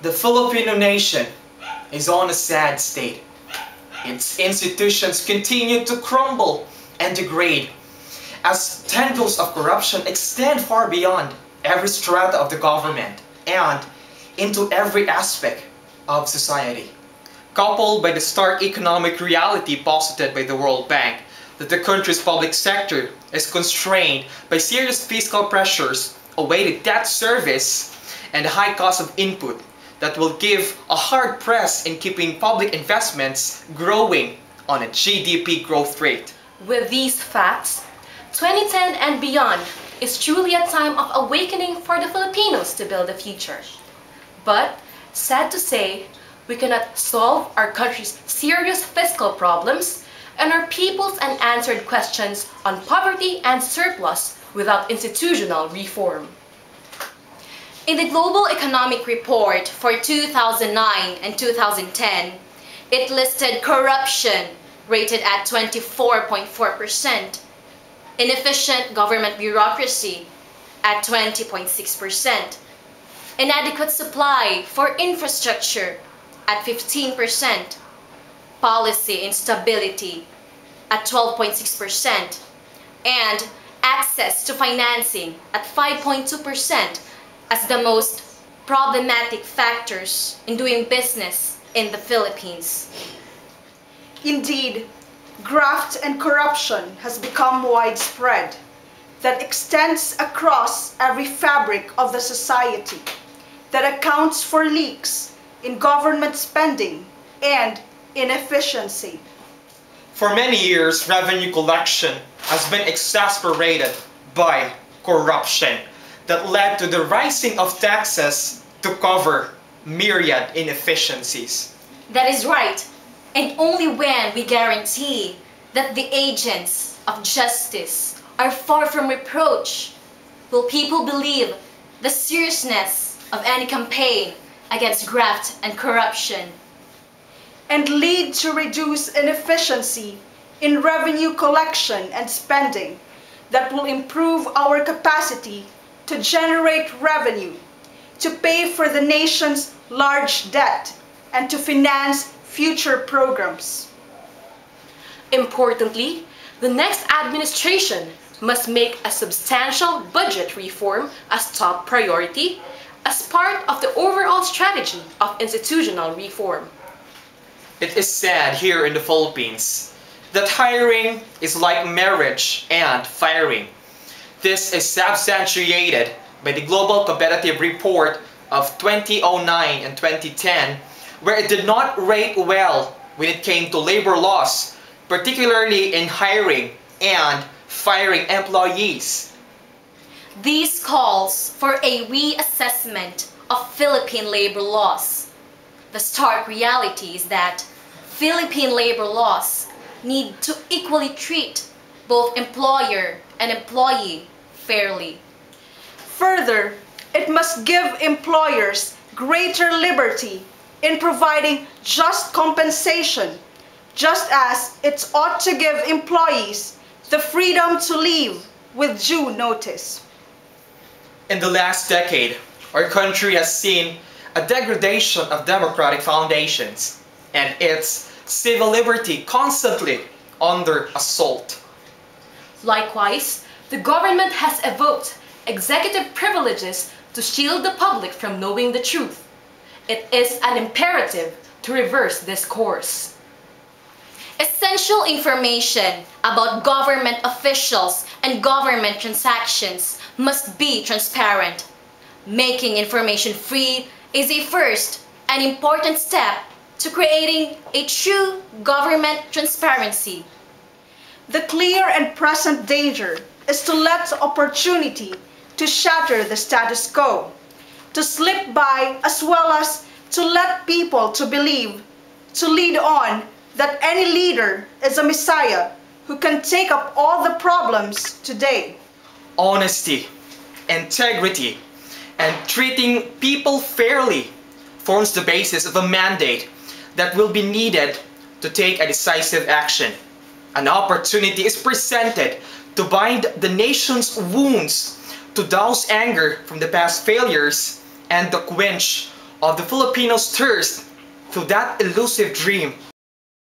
The Filipino nation is on a sad state. Its institutions continue to crumble and degrade as tendrils of corruption extend far beyond every strata of the government and into every aspect of society. Coupled by the stark economic reality posited by the World Bank that the country's public sector is constrained by serious fiscal pressures, a weighted debt service, and the high cost of input that will give a hard press in keeping public investments growing on a GDP growth rate. With these facts, 2010 and beyond is truly a time of awakening for the Filipinos to build a future. But, sad to say, we cannot solve our country's serious fiscal problems and our people's unanswered questions on poverty and surplus without institutional reform. In the Global Economic Report for 2009 and 2010, it listed corruption rated at 24.4%, inefficient government bureaucracy at 20.6%, inadequate supply for infrastructure at 15%, policy instability at 12.6%, and access to financing at 5.2%. as the most problematic factors in doing business in the Philippines. Indeed, graft and corruption has become widespread, that extends across every fabric of the society, that accounts for leaks in government spending and inefficiency. For many years, revenue collection has been exasperated by corruption that led to the rising of taxes to cover myriad inefficiencies. That is right, and only when we guarantee that the agents of justice are far from reproach will people believe the seriousness of any campaign against graft and corruption. And lead to reduced inefficiency in revenue collection and spending that will improve our capacity to generate revenue, to pay for the nation's large debt, and to finance future programs. Importantly, the next administration must make a substantial budget reform as top priority as part of the overall strategy of institutional reform. It is said here in the Philippines that hiring is like marriage and firing. This is substantiated by the Global Competitive Report of 2009 and 2010, where it did not rate well when it came to labor laws, particularly in hiring and firing employees. This calls for a reassessment of Philippine labor laws. The stark reality is that Philippine labor laws need to equally treat both employer and employee fairly. Further, it must give employers greater liberty in providing just compensation, just as it ought to give employees the freedom to leave with due notice. In the last decade, our country has seen a degradation of democratic foundations and its civil liberty constantly under assault. Likewise, the government has evoked executive privileges to shield the public from knowing the truth. It is an imperative to reverse this course. Essential information about government officials and government transactions must be transparent. Making information free is a first and important step to creating a true government transparency. The clear and present danger is to let opportunity to shatter the status quo, to slip by, as well as to let people to believe, to lead on, that any leader is a messiah who can take up all the problems today. Honesty, integrity, and treating people fairly forms the basis of a mandate that will be needed to take a decisive action. An opportunity is presented to bind the nation's wounds, to douse anger from the past failures, and the quench of the Filipinos' thirst through that elusive dream